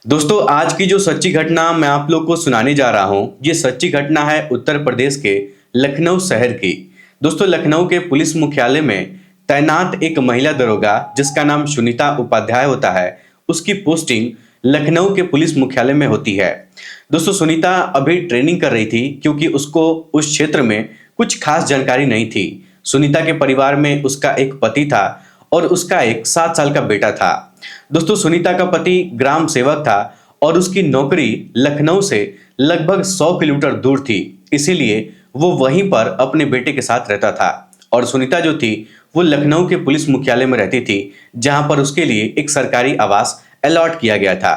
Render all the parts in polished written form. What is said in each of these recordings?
दोस्तों आज की जो सच्ची घटना मैं आप लोग को सुनाने जा रहा हूँ, ये सच्ची घटना है उत्तर प्रदेश के लखनऊ शहर की। दोस्तों लखनऊ के पुलिस मुख्यालय में तैनात एक महिला दरोगा जिसका नाम सुनीता उपाध्याय होता है, उसकी पोस्टिंग लखनऊ के पुलिस मुख्यालय में होती है। दोस्तों सुनीता अभी ट्रेनिंग कर रही थी क्योंकि उसको उस क्षेत्र में कुछ खास जानकारी नहीं थी। सुनीता के परिवार में उसका एक पति था और उसका एक 7 साल का बेटा था। दोस्तों सुनीता का पति ग्राम सेवक था और उसकी नौकरी लखनऊ से लगभग 100 किलोमीटर दूर थी, इसीलिए वो वहीं पर अपने बेटे के साथ रहता था। और सुनीता जो थी वो लखनऊ के पुलिस मुख्यालय में रहती थी, जहां पर उसके लिए एक सरकारी आवास अलॉट किया गया था।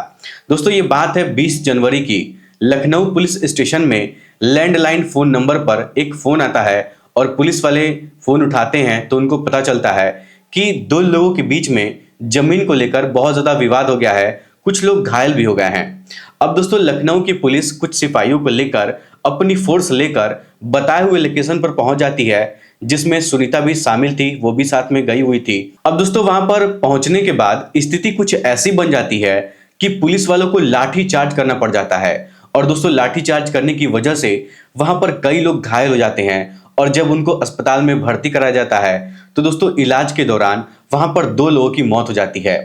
दोस्तों ये बात है 20 जनवरी की। लखनऊ पुलिस स्टेशन में लैंडलाइन फोन नंबर पर एक फोन आता है और पुलिस वाले फोन उठाते हैं तो उनको पता चलता है कि दो लोगों के बीच में जमीन को लेकर बहुत ज्यादा विवाद हो गया है, कुछ लोग घायल भी हो गए हैं। अब दोस्तों लखनऊ की पुलिस कुछ सिपाहियों को लेकर अपनी फोर्स लेकर बताए हुए लोकेशन पर पहुंच जाती है, जिसमें सुनीता भी शामिल थी, वो भी साथ में गई हुई थी। अब दोस्तों वहां पर पहुंचने के बाद स्थिति कुछ ऐसी बन जाती है कि पुलिस वालों को लाठी चार्ज करना पड़ जाता है। और दोस्तों लाठी चार्ज करने की वजह से वहां पर कई लोग घायल हो जाते हैं और जब उनको अस्पताल में भर्ती कराया जाता है तो दोस्तों इलाज के दौरान वहां पर 2 लोगों की मौत हो जाती है।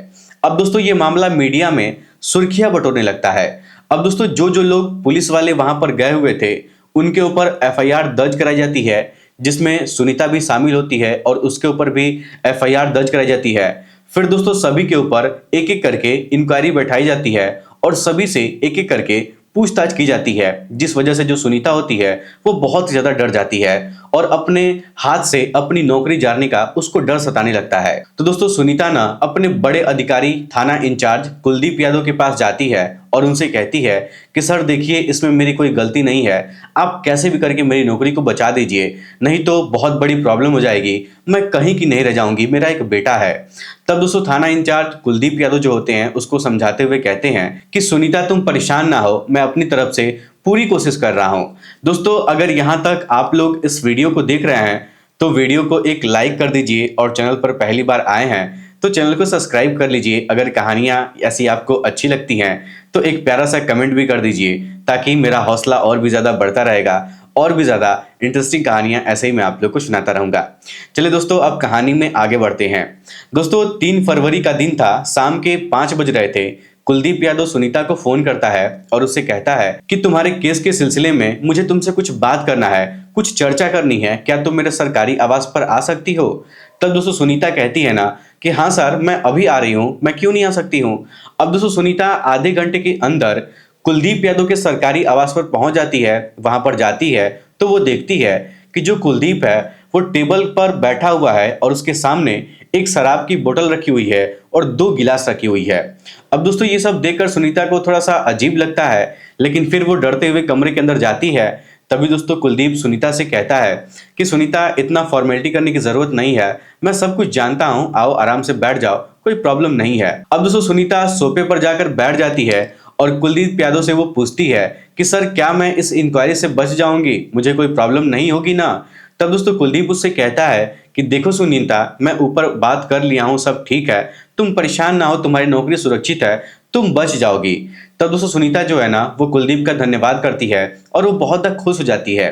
अब दोस्तों ये मामला मीडिया में सुर्खियां बटोरने लगता है। अब दोस्तों जो जो लोग पुलिस वाले वहां पर गए हुए थे उनके ऊपर एफआईआर दर्ज कराई जाती है, जिसमें सुनीता भी शामिल होती है और उसके ऊपर भी एफआईआर दर्ज कराई जाती है। फिर दोस्तों सभी के ऊपर एक एक करके इंक्वायरी बैठाई जाती है और सभी से एक एक करके पूछताछ की जाती है, जिस वजह से जो सुनीता होती है वो बहुत ज्यादा डर जाती है और अपने हाथ से अपनी नौकरी जाने का उसको डर सताने लगता है। तो दोस्तों सुनीता ना अपने बड़े अधिकारी थाना इंचार्ज कुलदीप यादव के पास जाती है और उनसे कहती है कि सर देखिए इसमें मेरी कोई गलती नहीं है, आप कैसे भी करके मेरी नौकरी को बचा दीजिए, नहीं तो बहुत बड़ी प्रॉब्लम हो जाएगी, मैं कहीं की नहीं रह जाऊंगी, मेरा एक बेटा है। तब दोस्तों थाना इंचार्ज कुलदीप यादव जो होते हैं उसको समझाते हुए कहते हैं कि सुनीता तुम परेशान ना हो, मैं अपनी तरफ से पूरी कोशिश कर रहा हूं। दोस्तों अगर यहां तक आप लोग इस वीडियो को देख रहे हैं तो वीडियो को एक लाइक कर दीजिए और चैनल पर पहली बार आए हैं तो चैनल को सब्सक्राइब कर लीजिए। अगर कहानियां ऐसी आपको अच्छी लगती हैं तो एक प्यारा सा कमेंट भी कर दीजिए, ताकि मेरा हौसला और भी ज्यादा बढ़ता रहेगा और भी ज्यादा इंटरेस्टिंग कहानियां ऐसे ही मैं आप लोग को सुनाता रहूंगा। चलिए दोस्तों अब कहानी में आगे बढ़ते हैं। दोस्तों 3 फरवरी का दिन था, शाम के 5 बज रहे थे। कुलदीप यादव सुनीता को फोन करता है और उससे कहता है कि तुम्हारे केस के सिलसिले में मुझे तुमसे कुछ बात करना है, कुछ चर्चा करनी है, क्या तुम मेरे सरकारी आवास पर आ सकती हो? तब दोस्तों सुनीता कहती है ना कि हाँ सर मैं अभी आ रही हूँ, मैं क्यों नहीं आ सकती हूँ। अब दोस्तों सुनीता आधे घंटे के अंदर कुलदीप यादव के सरकारी आवास पर पहुंच जाती है। वहां पर जाती है तो वो देखती है कि जो कुलदीप है वो टेबल पर बैठा हुआ है और उसके सामने एक शराब की बोतल रखी हुई है और 2 गिलास रखी हुई है। अब दोस्तों ये सब देखकर सुनीता को थोड़ा सा अजीब लगता है, लेकिन फिर वो डरते हुए कमरे के अंदर जाती है। तभी दोस्तों कुलदीप सुनीता से कहता है कि सुनीता इतना फॉर्मेलिटी करने की जरूरत नहीं है, मैं सब कुछ जानता हूँ, आओ आराम से बैठ जाओ, कोई प्रॉब्लम नहीं है। अब दोस्तों सुनीता सोफे पर जाकर बैठ जाती है और कुलदीप यादव से वो पूछती है कि सर क्या मैं इस इंक्वायरी से बच जाऊंगी, मुझे कोई प्रॉब्लम नहीं होगी ना? तब दोस्तों कुलदीप उससे कहता है कि देखो सुनीता मैं ऊपर बात कर लिया हूँ, सब ठीक है, तुम परेशान ना हो, तुम्हारी नौकरी सुरक्षित है, तुम बच जाओगी। तब दोस्तों सुनीता जो है ना वो कुलदीप का धन्यवाद करती है और वो बहुत ज्यादा खुश हो जाती है।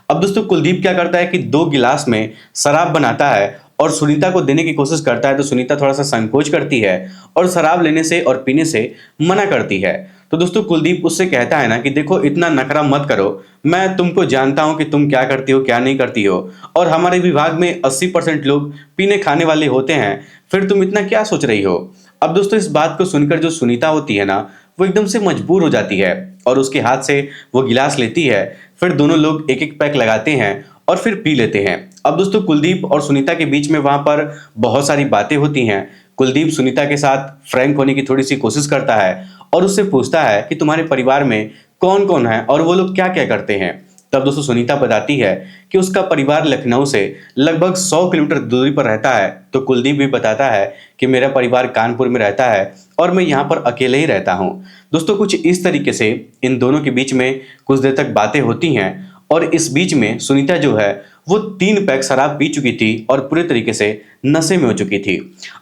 अब दोस्तों कुलदीप क्या करता है कि 2 गिलास में शराब बनाता है और सुनीता को देने की कोशिश करता है, तो सुनीता थोड़ा सा संकोच करती है और शराब लेने से और पीने से मना करती है। तो दोस्तों कुलदीप उससे कहता है ना कि देखो इतना नखरा मत करो, मैं तुमको जानता हूं कि तुम क्या करती हो क्या नहीं करती हो, और हमारे विभाग में 80% लोग पीने खाने वाले होते हैं, फिर तुम इतना क्या सोच रही हो? अब दोस्तों इस बात को सुनकर जो सुनीता होती है ना वो एकदम से मजबूर हो जाती है और उसके हाथ से वो गिलास लेती है। फिर दोनों लोग एक एक पैक लगाते हैं और फिर पी लेते हैं। अब दोस्तों कुलदीप और सुनीता के बीच में वहां पर बहुत सारी बातें होती हैं। कुलदीप सुनीता के साथ फ्रैंक होने की थोड़ी सी कोशिश करता है और उससे पूछता है कि तुम्हारे परिवार में कौन कौन है और वो लोग क्या क्या करते हैं। तब दोस्तों सुनीता बताती है कि उसका परिवार लखनऊ से लगभग 100 किलोमीटर दूरी पर रहता है। तो कुलदीप भी बताता है कि मेरा परिवार कानपुर में रहता है और मैं यहाँ पर अकेले ही रहता हूँ। दोस्तों कुछ इस तरीके से इन दोनों के बीच में कुछ देर तक बातें होती हैं और इस बीच में सुनीता जो है वो 3 पैक शराब पी चुकी थी और पूरे तरीके से नशे में हो चुकी थी।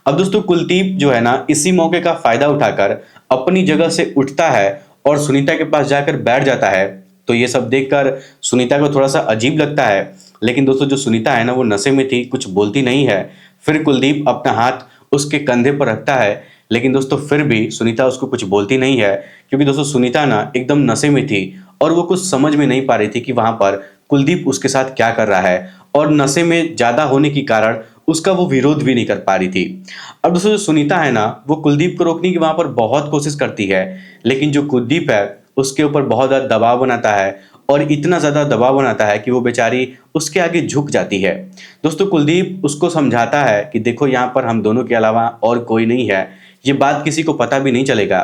अब दोस्तों कुलदीप जो है ना इसी मौके का फायदा उठाकर अपनी जगह से उठता है और सुनीता के पास जाकर बैठ जाता है, तो ये सब देखकर सुनीता को थोड़ा सा अजीब लगता है। लेकिन दोस्तों जो सुनीता है ना वो नशे में थी, कुछ बोलती नहीं है। फिर कुलदीप अपना हाथ उसके कंधे पर रखता है, लेकिन दोस्तों फिर भी सुनीता उसको कुछ बोलती नहीं है, क्योंकि दोस्तों सुनीता ना एकदम नशे में थी और वो कुछ समझ में नहीं पा रही थी कि वहां पर कुलदीप उसके साथ क्या कर रहा है, और नशे में ज्यादा होने के कारण उसका वो विरोध भी नहीं कर पा रही थी। अब दोस्तों जो सुनीता है ना वो कुलदीप को रोकने की वहां पर बहुत कोशिश करती है, लेकिन जो कुलदीप है उसके ऊपर बहुत ज्यादा दबाव बनाता है, और इतना ज्यादा दबाव बनाता है कि वो बेचारी उसके आगे झुक जाती है। दोस्तों कुलदीप उसको समझाता है कि देखो यहाँ पर हम दोनों के अलावा और कोई नहीं है, ये बात किसी को पता भी नहीं चलेगा।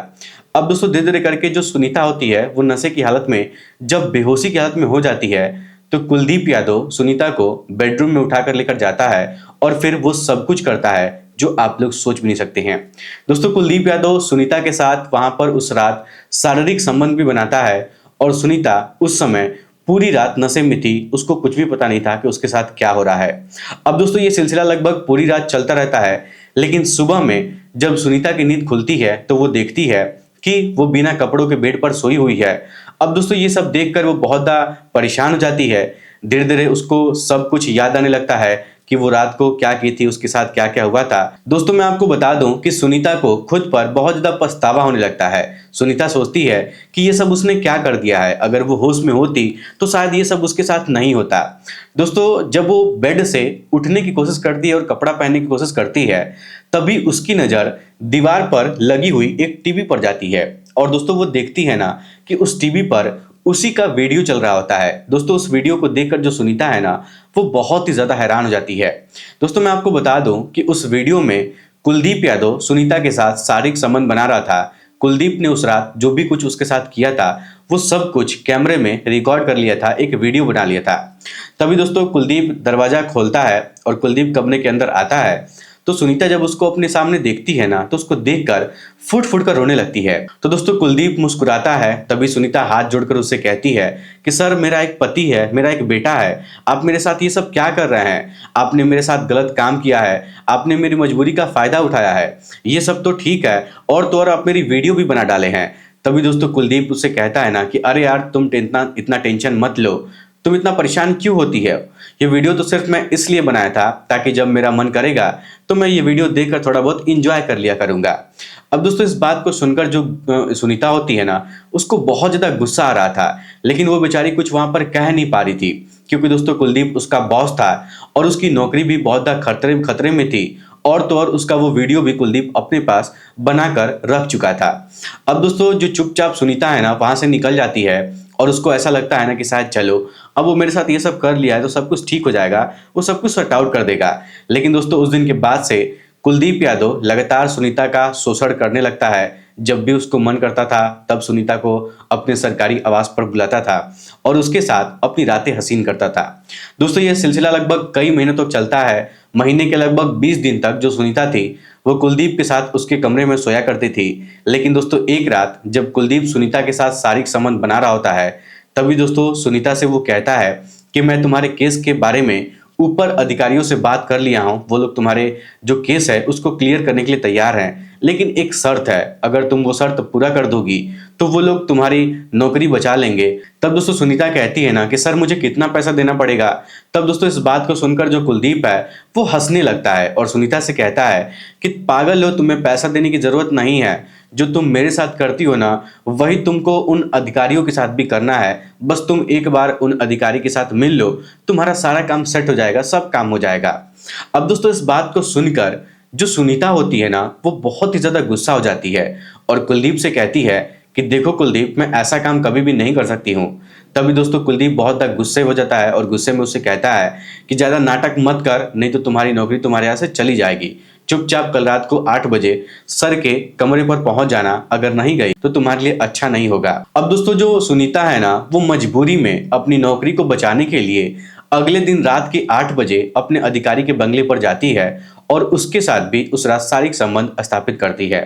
अब दोस्तों धीरे धीरे करके जो सुनीता होती है वो नशे की हालत में जब बेहोशी की हालत में हो जाती है, तो कुलदीप यादव सुनीता को बेडरूम में उठाकर लेकर जाता है और फिर वो सब कुछ करता है जो आप लोग सोच भी नहीं सकते हैं। दोस्तों कुलदीप यादव सुनीता के साथ वहां पर उस रात शारीरिक संबंध भी बनाता है, और सुनीता उस समय पूरी रात नशे में थी, उसको कुछ भी पता नहीं था कि उसके साथ क्या हो रहा है। अब दोस्तों ये सिलसिला लगभग पूरी रात चलता रहता है, लेकिन सुबह में जब सुनीता की नींद खुलती है तो वो देखती है कि वो बिना कपड़ों के बेड पर सोई हुई है। अब दोस्तों ये सब देखकर वो बहुत ज्यादा परेशान हो जाती है। धीरे धीरे उसको सब कुछ याद आने लगता है कि वो रात को क्या की थी, उसके साथ क्या क्या हुआ था। दोस्तों मैं आपको बता दूं कि सुनीता को खुद पर बहुत ज्यादा पछतावा होने लगता है। सुनीता सोचती है कि ये सब उसने क्या कर दिया है, अगर वो होश में होती तो शायद ये सब उसके साथ नहीं होता। दोस्तों जब वो बेड से उठने की कोशिश करती है और कपड़ा पहनने की कोशिश करती है, तभी उसकी नजर दीवार पर लगी हुई एक टीवी पर जाती है, और दोस्तों वो देखती है ना कि उस टीवी पर उसी का वीडियो चल रहा होता है। दोस्तों उस वीडियो को देखकर जो सुनीता है ना वो बहुत ही ज्यादा हैरान हो जाती है। दोस्तों मैं आपको बता दूं कि उस वीडियो में कुलदीप यादव सुनीता के साथ शारीरिक संबंध बना रहा था। कुलदीप ने उस रात जो भी कुछ उसके साथ किया था वो सब कुछ कैमरे में रिकॉर्ड कर लिया था, एक वीडियो बना लिया था। तभी दोस्तों कुलदीप दरवाजा खोलता है और कुलदीप कमरे के अंदर आता है, तो सुनीता जब उसको अपने सामने देखती है ना तो उसको देखकर फुट फुट कर रोने लगती है। तो दोस्तों कुलदीप मुस्कुराता है, तभी सुनीता हाथ जोड़कर उससे कहती है कि सर मेरा एक पति है, मेरा एक बेटा है, आप मेरे साथ ये सब क्या कर रहे हैं, आपने मेरे साथ गलत काम किया है, आपने मेरी मजबूरी का फायदा उठाया है, ये सब तो ठीक है, और तो और आप मेरी वीडियो भी बना डाले हैं। तभी दोस्तों कुलदीप उससे कहता है ना कि अरे यार तुम इतना टेंशन मत लो, तुम इतना परेशान क्यों होती है, ये वीडियो तो सिर्फ मैं इसलिए बनाया था ताकि जब मेरा मन करेगा तो मैं ये वीडियो देखकर थोड़ा बहुत इंजॉय कर लिया करूंगा। अब दोस्तों इस बात को सुनकर जो सुनीता होती है ना उसको बहुत ज्यादा गुस्सा आ रहा था, लेकिन वो बेचारी कुछ वहां पर कह नहीं पा रही थी, क्योंकि दोस्तों कुलदीप उसका बॉस था और उसकी नौकरी भी बहुत ज्यादा खतरे में थी, और तो और उसका वो वीडियो भी कुलदीप अपने पास बनाकर रख चुका था। अब दोस्तों जो चुपचाप सुनीता है ना वहां से निकल जाती है, और उसको ऐसा लगता है ना कि शायद चलो अब वो मेरे साथ ये सब कर लिया है तो सब कुछ ठीक हो जाएगा, वो सब कुछ सॉर्ट आउट कर देगा। लेकिन दोस्तों उस दिन के बाद से कुलदीप यादव लगातार सुनीता का शोषण करने लगता है। जब भी उसको मन करता था तब सुनीता को अपने सरकारी आवास पर बुलाता था और उसके साथ अपनी रातें हसीन करता था। दोस्तों यह सिलसिला लगभग कई महीनों तक चलता है। महीने के लगभग 20 दिन तक जो सुनीता थी वो कुलदीप के साथ उसके कमरे में सोया करती थी। लेकिन दोस्तों एक रात जब कुलदीप सुनीता के साथ शारीरिक संबंध बना रहा होता है, तभी दोस्तों सुनीता से वो कहता है कि मैं तुम्हारे केस के बारे में ऊपर अधिकारियों से बात कर लिया हूं, वो लोग तुम्हारे जो केस है उसको क्लियर करने के लिए तैयार हैं, लेकिन एक शर्त है, अगर तुम वो शर्त पूरा कर दोगी तो वो लोग तुम्हारी नौकरी बचा लेंगे। तब दोस्तों सुनीता कहती है ना कि सर मुझे कितना पैसा देना पड़ेगा। तब दोस्तों इस बात को सुनकर जो कुलदीप है वो हंसने लगता है और सुनीता से कहता है कि पागल हो, तुम्हें पैसा देने की जरूरत नहीं है, जो तुम मेरे साथ करती हो ना वही तुमको उन अधिकारियों के साथ भी करना है, बस तुम एक बार उन अधिकारी के साथ मिल लो, तुम्हारा सारा काम सेट हो जाएगा, सब काम हो जाएगा। अब दोस्तों इस बात को सुनकर जो सुनीता होती है ना वो बहुत ही ज्यादा गुस्सा हो जाती है और कुलदीप से कहती है कि देखो कुलदीप, मैं ऐसा काम कभी भी नहीं कर सकती हूँ। तभी दोस्तों कुलदीप बहुत ज्यादा गुस्से हो जाता है और गुस्से में उससे कहता है कि ज्यादा नाटक मत कर, नहीं तो तुम्हारी नौकरी तुम्हारे यहाँ से चली जाएगी। चुपचाप कल रात को 8 बजे सर के कमरे पर पहुंच जाना, अगर नहीं गई तो तुम्हारे लिए अच्छा नहीं होगा। अब दोस्तों जो सुनीता है ना वो मजबूरी में अपनी नौकरी को बचाने के लिए अगले दिन रात के 8 बजे अपने अधिकारी के बंगले पर जाती है और उसके साथ भी उस रात शारीरिक संबंध स्थापित करती है।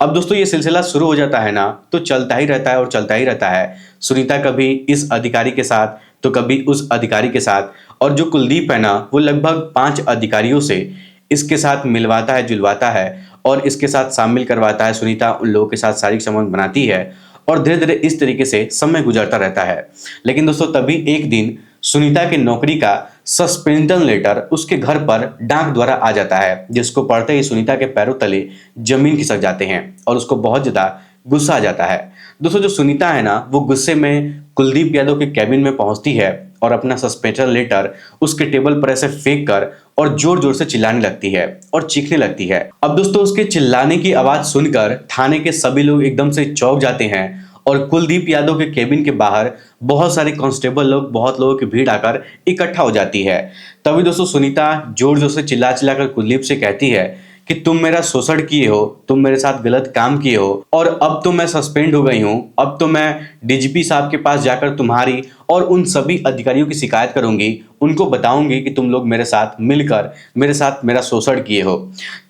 अब दोस्तों ये सिलसिला शुरू हो जाता है ना तो चलता ही रहता है और चलता ही रहता है। सुनीता कभी इस अधिकारी के साथ तो कभी उस अधिकारी के साथ, और जो कुलदीप है ना वो लगभग 5 अधिकारियों से इसके साथ मिलवाता है जुलवाता है और इसके साथ शामिल करवाता है। सुनीता उन लोगों के साथ शारीरिक संबंध बनाती है और धीरे धीरे इस तरीके से समय गुजरता रहता है। लेकिन दोस्तों तभी एक दिन सुनीता की नौकरी का सस्पेंशन लेटर उसके घर पर डाक द्वारा आ जाता है, जिसको पढ़ते ही सुनीता के पैरों तले जमीन खिसक जाते हैं और उसको बहुत ज्यादा गुस्सा आ जाता है। दोस्तों जो सुनीता है ना, वो गुस्से में कुलदीप यादव के कैबिन में पहुंचती है और अपना सस्पेंशन लेटर उसके टेबल पर ऐसे फेंक कर और जोर जोर से चिल्लाने लगती है और चीखने लगती है। अब दोस्तों उसके चिल्लाने की आवाज सुनकर थाने के सभी लोग एकदम से चौंक जाते हैं और कुलदीप यादव के केबिन के बाहर बहुत सारे कांस्टेबल लोग, बहुत लोगों की भीड़ आकर इकट्ठा हो जाती है। तभी दोस्तों सुनीता जोर जोर से चिल्ला चिल्ला कर कुलदीप से कहती है कि तुम मेरा शोषण किए हो, तुम मेरे साथ गलत काम किए हो और अब तो मैं सस्पेंड हो गई हूं। अब तो मैं डीजीपी साहब के पास जाकर तुम्हारी और उन सभी अधिकारियों की शिकायत करूंगी, उनको बताऊंगी कि तुम लोग मेरे साथ मिलकर मेरे साथ मेरा शोषण किए हो।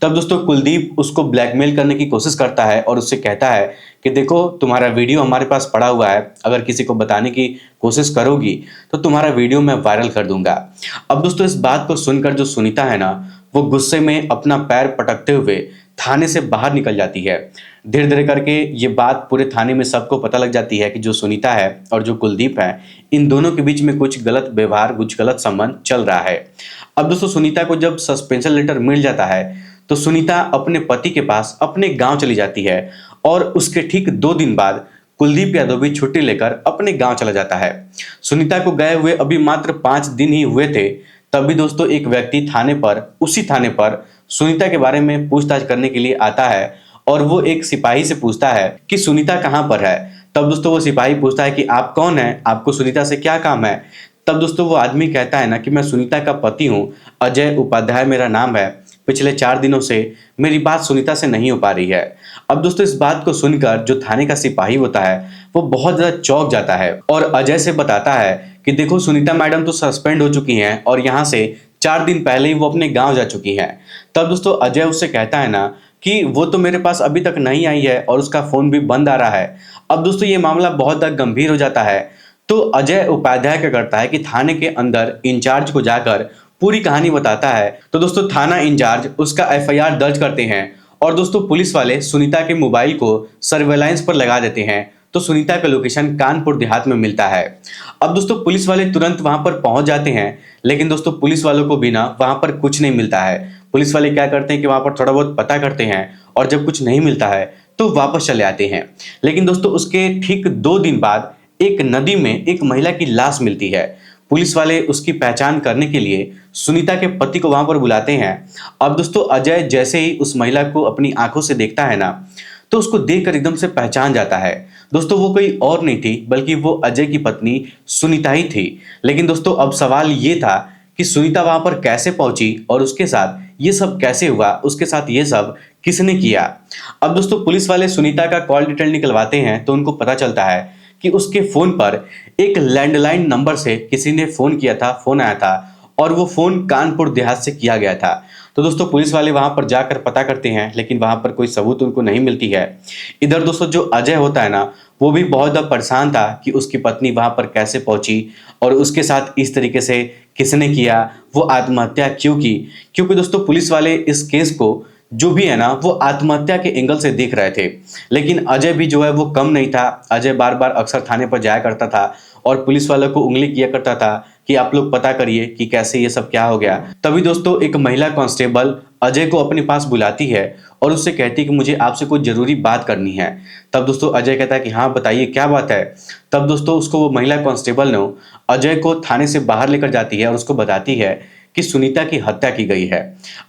तब दोस्तों कुलदीप उसको ब्लैकमेल करने की कोशिश करता है और उससे कहता है कि देखो तुम्हारा वीडियो हमारे पास पड़ा हुआ है, अगर किसी को बताने की कोशिश करोगी तो तुम्हारा वीडियो मैं वायरल कर दूंगा। अब दोस्तों इस बात को सुनकर जो सुनीता है ना, वो गुस्से में अपना पैर पटकते हुए थाने से बाहर निकल जाती है। धीरे धीरे करके ये बात पूरे थाने में सबको पता लग जाती है कि जो सुनीता है और जो कुलदीप है, इन दोनों के बीच में कुछ गलत व्यवहार, कुछ गलत संबंध चल रहा है। अब दोस्तों सुनीता को जब सस्पेंशन लेटर मिल जाता है तो सुनीता अपने पति के पास अपने गांव चली जाती है और उसके ठीक 2 दिन बाद कुलदीप यादव भी छुट्टी लेकर अपने गांव चला जाता है। सुनीता को गए हुए अभी मात्र 5 दिन ही हुए थे, तभी दोस्तों एक व्यक्ति उसी थाने पर सुनीता के बारे में पूछताछ करने के लिए आता है और वो एक सिपाही से पूछता है कि सुनीता कहाँ पर है। तब दोस्तों वो सिपाही पूछता है कि आप कौन है, आपको सुनीता से क्या काम है। तब दोस्तों वो आदमी कहता है ना कि मैं सुनीता का पति हूँ, अजय उपाध्याय मेरा नाम है। पिछले 4 दिनों से मेरी बात सुनीता से नहीं हो पा रही है। अब दोस्तों इस बात को सुनकर जो थाने का सिपाही होता है वो बहुत ज्यादा चौंक जाता है और अजय से बताता है कि देखो सुनीता मैडम तो सस्पेंड हो चुकी हैं और यहाँ से 4 दिन पहले ही वो अपने गांव जा चुकी हैं। तब दोस्तों अजय उससे कहता है ना कि वो तो मेरे पास अभी तक नहीं आई है और उसका फोन भी बंद आ रहा है। अब दोस्तों ये मामला बहुत ज़्यादा गंभीर हो जाता है। तो अजय उपाध्याय क्या करता है कि थाने के अंदर इंचार्ज को जाकर पूरी कहानी बताता है। तो दोस्तों थाना इंचार्ज उसका एफआईआर दर्ज करते हैं और दोस्तों पुलिस वाले सुनीता के मोबाइल को सर्वेलांस पर लगा देते हैं। तो सुनीता का लोकेशन कानपुर देहात में मिलता है। अब दोस्तों पुलिस वाले तुरंत वहां पर पहुंच जाते हैं, लेकिन दोस्तों पुलिस वालों को भी ना वहां पर कुछ नहीं मिलता है। पुलिस वाले क्या करते हैं कि वहां पर थोड़ा बहुत पता करते हैं और जब कुछ नहीं मिलता है तो वापस चले आते हैं। लेकिन दोस्तों उसके ठीक 2 दिन बाद एक नदी में एक महिला की लाश मिलती है। पुलिस वाले उसकी पहचान करने के लिए सुनीता के पति को वहां पर बुलाते हैं। अब दोस्तों अजय जैसे ही उस महिला को अपनी आंखों से देखता है ना, तो उसको देखकर एकदम से पहचान जाता है। दोस्तों वो कोई और नहीं थी बल्कि वो अजय की पत्नी सुनीता ही थी। लेकिन दोस्तों अब सवाल ये था कि सुनीता वहां पर कैसे पहुंची और उसके साथ ये सब कैसे हुआ, उसके साथ ये सब किसने किया। अब दोस्तों पुलिस वाले सुनीता का कॉल डिटेल निकलवाते हैं तो उनको पता चलता है कि उसके फोन पर एक लैंडलाइन नंबर से किसी ने फोन किया था, फोन आया था और वो फोन कानपुर देहात से किया गया था। तो दोस्तों पुलिस वाले वहां पर जाकर पता करते हैं, लेकिन वहां पर कोई सबूत उनको नहीं मिलती है। इधर दोस्तों जो अजय होता है ना, वो भी बहुत ज्यादा परेशान था कि उसकी पत्नी वहां पर कैसे पहुंची और उसके साथ इस तरीके से किसने किया, वो आत्महत्या क्यों की। क्योंकि दोस्तों पुलिस वाले इस केस को जो भी है ना वो आत्महत्या के एंगल से देख रहे थे। लेकिन अजय भी जो है वो कम नहीं था। अजय बार बार अक्सर थाने पर जाया करता था और पुलिस वालों को उंगली किया करता था कि आप लोग पता करिए कि कैसे ये सब क्या हो गया। तभी दोस्तों एक महिला कांस्टेबल अजय को अपने पास बुलाती है और उससे कहती है कि मुझे आपसे कोई जरूरी बात करनी है। तब दोस्तों अजय कहता है कि हाँ बताइए क्या बात है। तब दोस्तों उसको वो महिला कांस्टेबल ने अजय को थाने से बाहर लेकर जाती है और उसको बताती है कि सुनीता की हत्या की गई है।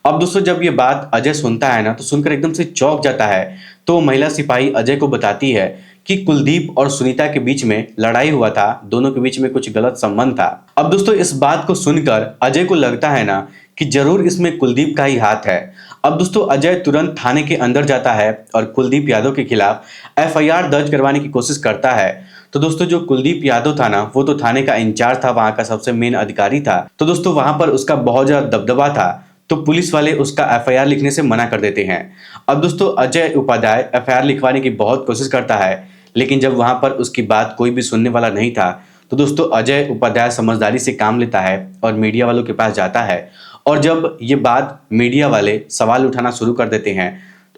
अब दोस्तों जब ये बात अजय सुनता है ना, तो सुनकर एकदम से चौंक जाता है। तो महिला सिपाही अजय को बताती है कि कुलदीप और सुनीता के बीच में लड़ाई हुआ था, दोनों के बीच में कुछ गलत संबंध था। अब दोस्तों इस बात को सुनकर अजय को लगता है ना कि जरूर इसमें कुलदीप का ही हाथ है। अब दोस्तों अजय तुरंत थाने के अंदर जाता है और कुलदीप यादव के खिलाफ एफआईआर दर्ज करवाने की कोशिश करता है। तो दोस्तों जो कुलदीप यादव था ना, वो तो थाने का इंचार्ज था, वहां का सबसे मेन अधिकारी था। तो दोस्तों वहां पर उसका बहुत ज्यादा दबदबा था, तो पुलिस वाले उसका एफआईआर लिखने से मना कर देते हैं। अब दोस्तों अजय उपाध्याय एफआईआर लिखवाने की बहुत कोशिश करता है, लेकिन जब वहां पर उसकी बात कोई भी सुनने वाला नहीं था, तो दोस्तों अजय उपाध्याय समझदारी से काम लेता है और मीडिया वालों के पास जाता है। और जब ये बात मीडिया वाले सवाल उठाना शुरू कर देते हैं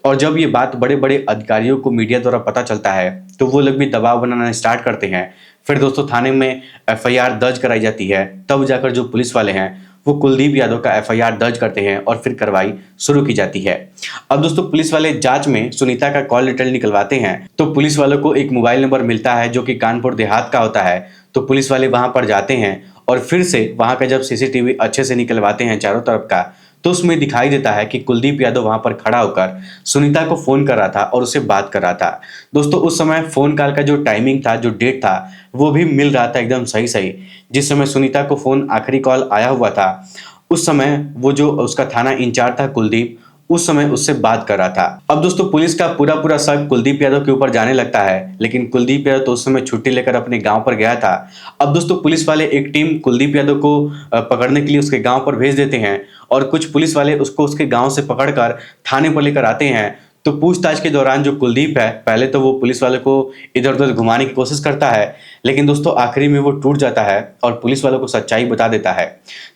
और जब ये बात बड़े बड़े अधिकारियों को मीडिया द्वारा पता चलता है तो वो लोग भी दबाव बनाना स्टार्ट करते हैं। फिर दोस्तों थाने में एफआईआर दर्ज कराई जाती है। तब जाकर जो पुलिस वाले हैं वो कुलदीप यादव का एफआईआर दर्ज करते हैं और फिर कार्रवाई शुरू की जाती है। अब दोस्तों पुलिस वाले जांच में सुनीता का कॉल डिटेल निकलवाते हैं तो पुलिस वालों को एक मोबाइल नंबर मिलता है जो कि कानपुर देहात का होता है। तो पुलिस वाले वहां पर जाते हैं और फिर से वहां का जब सीसीटीवी अच्छे से निकलवाते हैं चारों तरफ का, तो उसमें दिखाई देता है कि कुलदीप यादव वहां पर खड़ा होकर सुनीता को फोन कर रहा था और उससे बात कर रहा था। दोस्तों उस समय फोन कॉल का जो टाइमिंग था, जो डेट था, वो भी मिल रहा था एकदम सही सही। जिस समय सुनीता को फोन आखिरी कॉल आया हुआ था उस समय वो जो उसका थाना इंचार्ज था कुलदीप, उस समय उससे बात कर रहा था। अब दोस्तों पुलिस का पूरा पूरा शक कुलदीप यादव के ऊपर जाने लगता है, लेकिन कुलदीप यादव तो उस समय छुट्टी लेकर अपने गांव पर गया था। अब दोस्तों पुलिस वाले एक टीम कुलदीप यादव को पकड़ने के लिए उसके गांव पर भेज देते हैं और कुछ पुलिस वाले उसको उसके गांव से पकड़कर थाने पर लेकर आते हैं। तो पूछताछ के दौरान जो कुलदीप है, पहले तो वो पुलिस वाले को इधर उधर घुमाने की कोशिश करता है, लेकिन दोस्तों आखिरी में वो टूट जाता है और पुलिस वालों को सच्चाई बता देता है।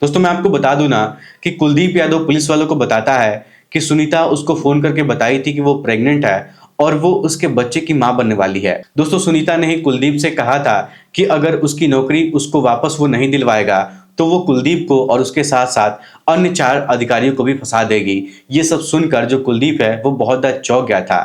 दोस्तों मैं आपको बता दूं ना कि कुलदीप यादव पुलिस वालों को बताता है कि सुनीता उसको फोन करके बताई थी कि वो प्रेग्नेंट है और वो उसके बच्चे की मां बनने वाली है। दोस्तों सुनीता ने ही कुलदीप से कहा था कि अगर उसकी नौकरी उसको वापस वो नहीं दिलवाएगा तो वो कुलदीप को और उसके साथ साथ अन्य 4 अधिकारियों को भी फंसा देगी। ये सब सुनकर जो कुलदीप है वो बहुत ज्यादा चौंक गया था।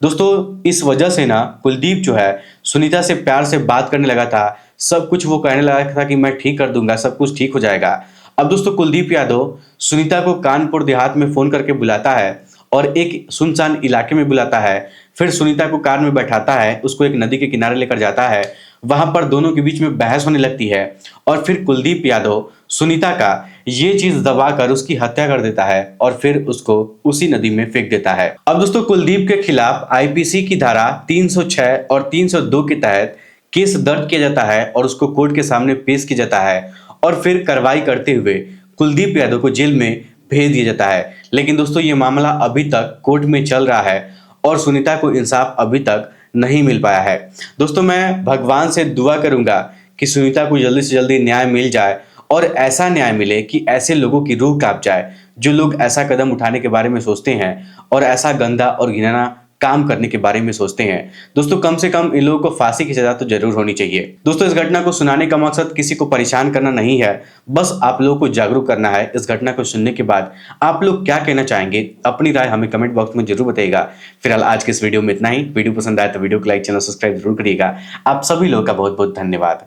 दोस्तों इस वजह से ना कुलदीप जो है सुनीता से प्यार से बात करने लगा था। सब कुछ वो कहने लगा था कि मैं ठीक कर दूंगा, सब कुछ ठीक हो जाएगा। अब दोस्तों कुलदीप यादव सुनीता को कानपुर देहात में फोन करके बुलाता है और एक सुनसान इलाके में बुलाता है। फिर सुनीता को कार में बैठाता है, उसको एक नदी के किनारे लेकर जाता है। वहां पर दोनों के बीच में बहस होने लगती है और फिर कुलदीप यादव सुनीता का ये चीज दबाकर उसकी हत्या कर देता है और फिर उसको उसी नदी में फेंक देता है। अब दोस्तों कुलदीप के खिलाफ आईपीसी की धारा 306 और 302 के तहत केस दर्ज किया जाता है और उसको कोर्ट के सामने पेश किया जाता है और फिर कार्रवाई करते हुए कुलदीप यादव को जेल में भेज दिया जाता है। लेकिन दोस्तों ये मामला अभी तक कोर्ट में चल रहा है और सुनीता को इंसाफ अभी तक नहीं मिल पाया है। दोस्तों मैं भगवान से दुआ करूंगा कि सुनीता को जल्दी से जल्दी न्याय मिल जाए और ऐसा न्याय मिले कि ऐसे लोगों की रूह कांप जाए जो लोग ऐसा कदम उठाने के बारे में सोचते हैं और ऐसा गंदा और घिनौना काम करने के बारे में सोचते हैं। दोस्तों कम से कम इन लोगों को फांसी की सजा तो जरूर होनी चाहिए। दोस्तों इस घटना को सुनाने का मकसद किसी को परेशान करना नहीं है, बस आप लोगों को जागरूक करना है। इस घटना को सुनने के बाद आप लोग क्या कहना चाहेंगे, अपनी राय हमें कमेंट बॉक्स में जरूर बताइएगा। फिलहाल आज के इस वीडियो में इतना ही। वीडियो पसंद आए तो वीडियो को लाइक, चैनल सब्सक्राइब जरूर करिएगा। आप सभी लोगों का बहुत बहुत धन्यवाद।